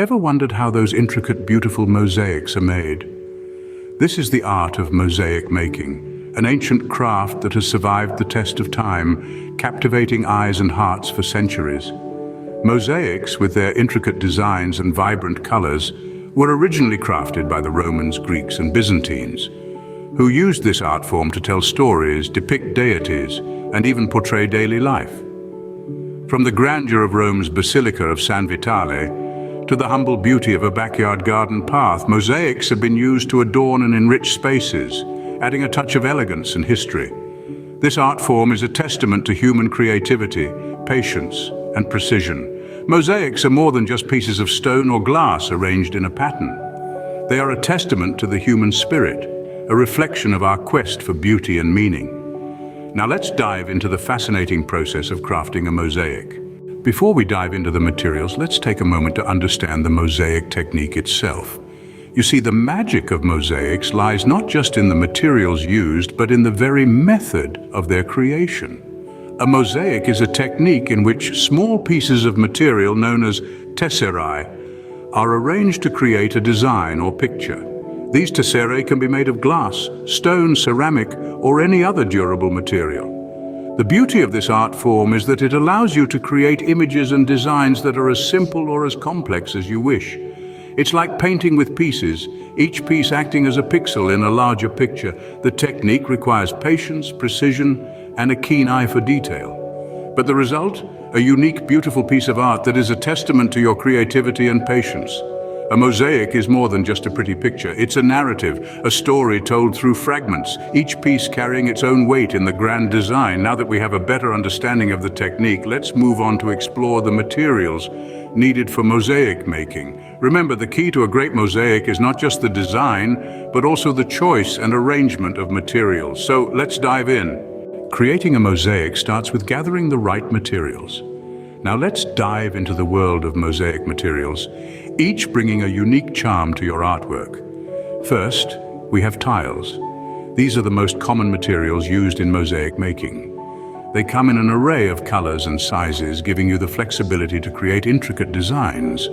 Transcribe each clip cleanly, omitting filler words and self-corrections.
Ever wondered how those intricate, beautiful mosaics are made? This is the art of mosaic making, an ancient craft that has survived the test of time, captivating eyes and hearts for centuries. Mosaics, with their intricate designs and vibrant colors, were originally crafted by the Romans, Greeks, and Byzantines, who used this art form to tell stories, depict deities, and even portray daily life. From the grandeur of Rome's Basilica of San Vitale to the humble beauty of a backyard garden path, mosaics have been used to adorn and enrich spaces, adding a touch of elegance and history. This art form is a testament to human creativity, patience, and precision. Mosaics are more than just pieces of stone or glass arranged in a pattern. They are a testament to the human spirit, a reflection of our quest for beauty and meaning. Now let's dive into the fascinating process of crafting a mosaic. Before we dive into the materials, let's take a moment to understand the mosaic technique itself. You see, the magic of mosaics lies not just in the materials used, but in the very method of their creation. A mosaic is a technique in which small pieces of material known as tesserae are arranged to create a design or picture. These tesserae can be made of glass, stone, ceramic, or any other durable material. The beauty of this art form is that it allows you to create images and designs that are as simple or as complex as you wish. It's like painting with pieces, each piece acting as a pixel in a larger picture. The technique requires patience, precision, and a keen eye for detail. But the result? A unique, beautiful piece of art that is a testament to your creativity and patience. A mosaic is more than just a pretty picture. It's a narrative, a story told through fragments, each piece carrying its own weight in the grand design. Now that we have a better understanding of the technique, let's move on to explore the materials needed for mosaic making. Remember, the key to a great mosaic is not just the design, but also the choice and arrangement of materials. So let's dive in. Creating a mosaic starts with gathering the right materials. Now let's dive into the world of mosaic materials, each bringing a unique charm to your artwork. First, we have tiles. These are the most common materials used in mosaic making. They come in an array of colors and sizes, giving you the flexibility to create intricate designs.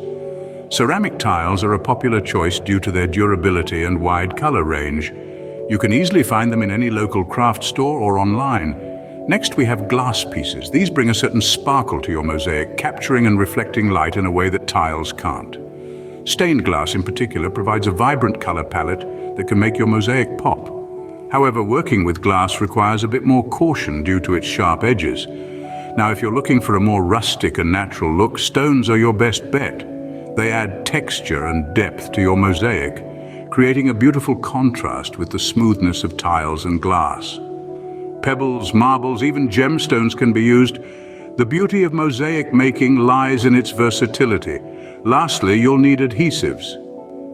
Ceramic tiles are a popular choice due to their durability and wide color range. You can easily find them in any local craft store or online. Next, we have glass pieces. These bring a certain sparkle to your mosaic, capturing and reflecting light in a way that tiles can't. Stained glass in particular provides a vibrant color palette that can make your mosaic pop. However, working with glass requires a bit more caution due to its sharp edges. Now, if you're looking for a more rustic and natural look, stones are your best bet. They add texture and depth to your mosaic, creating a beautiful contrast with the smoothness of tiles and glass. Pebbles, marbles, even gemstones can be used. The beauty of mosaic making lies in its versatility. Lastly, you'll need adhesives.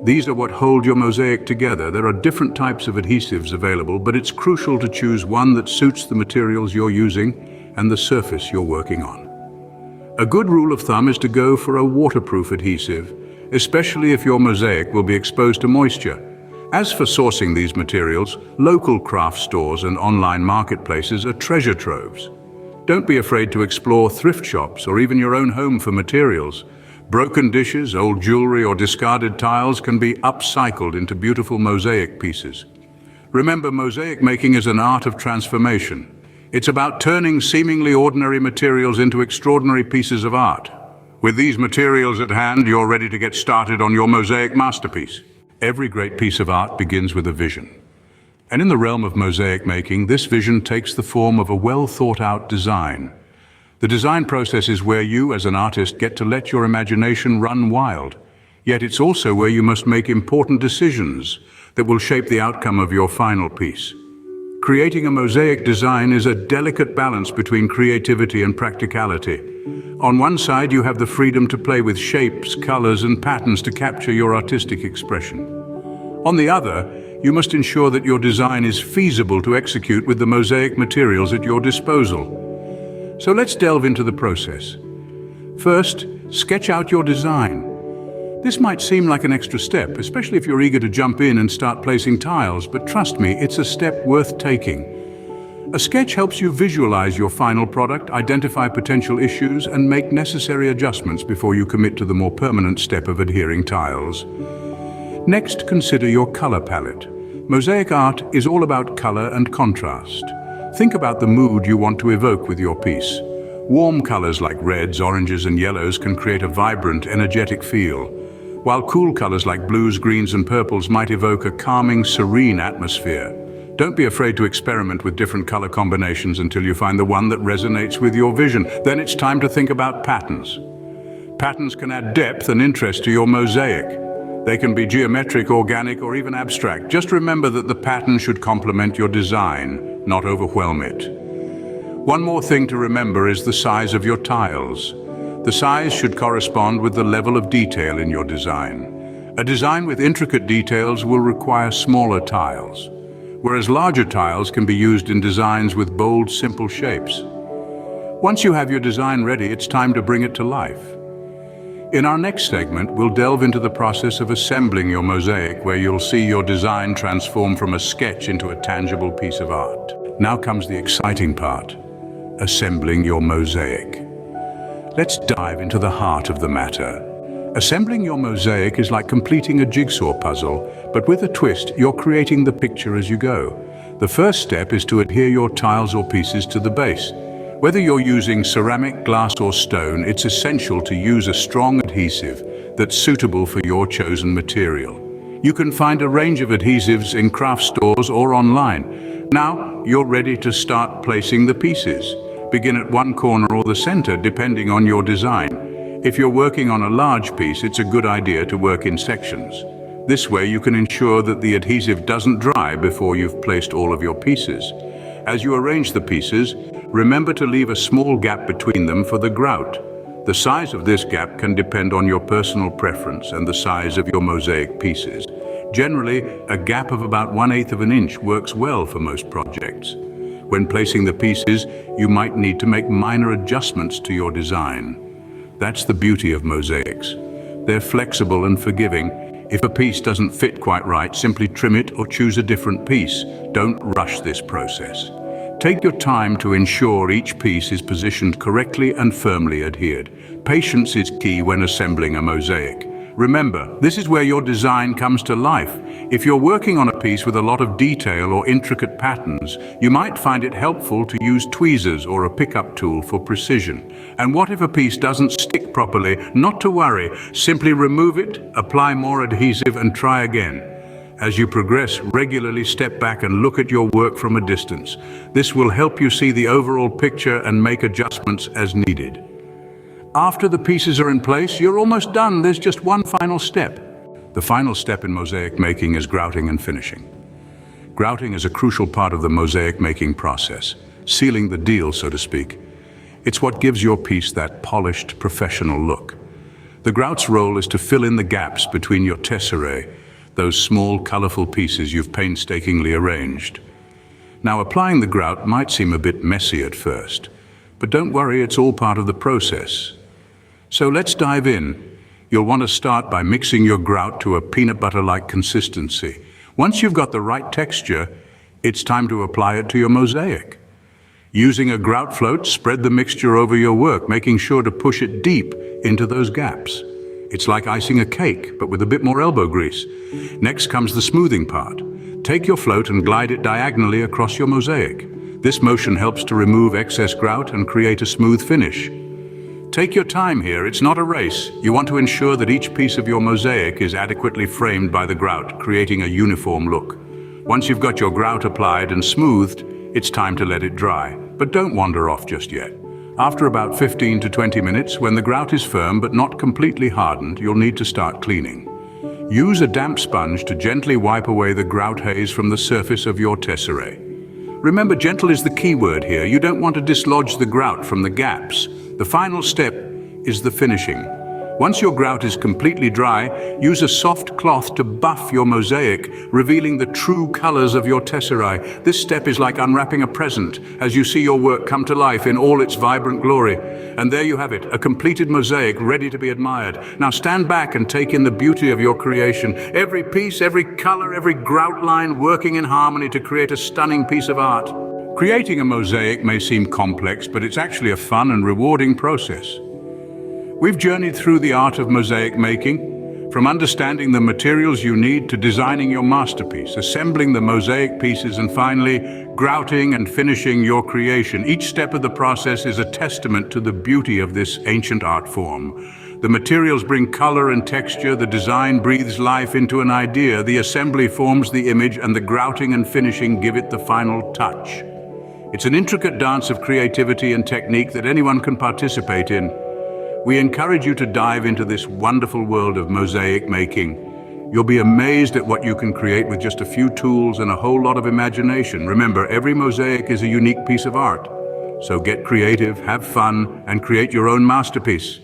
These are what hold your mosaic together. There are different types of adhesives available, but it's crucial to choose one that suits the materials you're using and the surface you're working on. A good rule of thumb is to go for a waterproof adhesive, especially if your mosaic will be exposed to moisture. As for sourcing these materials, local craft stores and online marketplaces are treasure troves. Don't be afraid to explore thrift shops or even your own home for materials. Broken dishes, old jewelry, or discarded tiles can be upcycled into beautiful mosaic pieces. Remember, mosaic making is an art of transformation. It's about turning seemingly ordinary materials into extraordinary pieces of art. With these materials at hand, you're ready to get started on your mosaic masterpiece. Every great piece of art begins with a vision. And in the realm of mosaic making, this vision takes the form of a well-thought-out design. The design process is where you, as an artist, get to let your imagination run wild. Yet it's also where you must make important decisions that will shape the outcome of your final piece. Creating a mosaic design is a delicate balance between creativity and practicality. On one side, you have the freedom to play with shapes, colors, and patterns to capture your artistic expression. On the other, you must ensure that your design is feasible to execute with the mosaic materials at your disposal. So let's delve into the process. First, sketch out your design. This might seem like an extra step, especially if you're eager to jump in and start placing tiles, but trust me, it's a step worth taking. A sketch helps you visualize your final product, identify potential issues, and make necessary adjustments before you commit to the more permanent step of adhering tiles. Next, consider your color palette. Mosaic art is all about color and contrast. Think about the mood you want to evoke with your piece. Warm colors like reds, oranges, and yellows can create a vibrant, energetic feel, while cool colors like blues, greens, and purples might evoke a calming, serene atmosphere. Don't be afraid to experiment with different color combinations until you find the one that resonates with your vision. Then it's time to think about patterns. Patterns can add depth and interest to your mosaic. They can be geometric, organic, or even abstract. Just remember that the pattern should complement your design, not overwhelm it. One more thing to remember is the size of your tiles. The size should correspond with the level of detail in your design. A design with intricate details will require smaller tiles, whereas larger tiles can be used in designs with bold, simple shapes. Once you have your design ready, it's time to bring it to life. In our next segment, we'll delve into the process of assembling your mosaic, where you'll see your design transform from a sketch into a tangible piece of art. Now comes the exciting part, assembling your mosaic. Let's dive into the heart of the matter. Assembling your mosaic is like completing a jigsaw puzzle, but with a twist, you're creating the picture as you go. The first step is to adhere your tiles or pieces to the base. Whether you're using ceramic, glass, or stone, it's essential to use a strong adhesive that's suitable for your chosen material. You can find a range of adhesives in craft stores or online. Now, you're ready to start placing the pieces. Begin at one corner or the center, depending on your design. If you're working on a large piece, it's a good idea to work in sections. This way, you can ensure that the adhesive doesn't dry before you've placed all of your pieces. As you arrange the pieces, remember to leave a small gap between them for the grout. The size of this gap can depend on your personal preference and the size of your mosaic pieces. Generally, a gap of about 1/8 of an inch works well for most projects. When placing the pieces, you might need to make minor adjustments to your design. That's the beauty of mosaics. They're flexible and forgiving. If a piece doesn't fit quite right, simply trim it or choose a different piece. Don't rush this process. Take your time to ensure each piece is positioned correctly and firmly adhered. Patience is key when assembling a mosaic. Remember, this is where your design comes to life. If you're working on a piece with a lot of detail or intricate patterns, you might find it helpful to use tweezers or a pickup tool for precision. And what if a piece doesn't stick properly? Not to worry, simply remove it, apply more adhesive, and try again. As you progress, regularly step back and look at your work from a distance. This will help you see the overall picture and make adjustments as needed. After the pieces are in place, you're almost done. There's just one final step. The final step in mosaic making is grouting and finishing. Grouting is a crucial part of the mosaic making process, sealing the deal, so to speak. It's what gives your piece that polished, professional look. The grout's role is to fill in the gaps between your tesserae, those small, colorful pieces you've painstakingly arranged. Now, applying the grout might seem a bit messy at first, but don't worry, it's all part of the process. So let's dive in. You'll want to start by mixing your grout to a peanut butter-like consistency. Once you've got the right texture, it's time to apply it to your mosaic. Using a grout float, spread the mixture over your work, making sure to push it deep into those gaps. It's like icing a cake, but with a bit more elbow grease. Next comes the smoothing part. Take your float and glide it diagonally across your mosaic. This motion helps to remove excess grout and create a smooth finish. Take your time here, it's not a race. You want to ensure that each piece of your mosaic is adequately framed by the grout, creating a uniform look. Once you've got your grout applied and smoothed, it's time to let it dry. But don't wander off just yet. After about 15 to 20 minutes, when the grout is firm but not completely hardened, you'll need to start cleaning. Use a damp sponge to gently wipe away the grout haze from the surface of your tesserae. Remember, gentle is the key word here. You don't want to dislodge the grout from the gaps. The final step is the finishing. Once your grout is completely dry, use a soft cloth to buff your mosaic, revealing the true colors of your tesserae. This step is like unwrapping a present as you see your work come to life in all its vibrant glory. And there you have it, a completed mosaic ready to be admired. Now stand back and take in the beauty of your creation. Every piece, every color, every grout line working in harmony to create a stunning piece of art. Creating a mosaic may seem complex, but it's actually a fun and rewarding process. We've journeyed through the art of mosaic making, from understanding the materials you need to designing your masterpiece, assembling the mosaic pieces, and finally, grouting and finishing your creation. Each step of the process is a testament to the beauty of this ancient art form. The materials bring color and texture, the design breathes life into an idea, the assembly forms the image, and the grouting and finishing give it the final touch. It's an intricate dance of creativity and technique that anyone can participate in. We encourage you to dive into this wonderful world of mosaic making. You'll be amazed at what you can create with just a few tools and a whole lot of imagination. Remember, every mosaic is a unique piece of art. So get creative, have fun, and create your own masterpiece.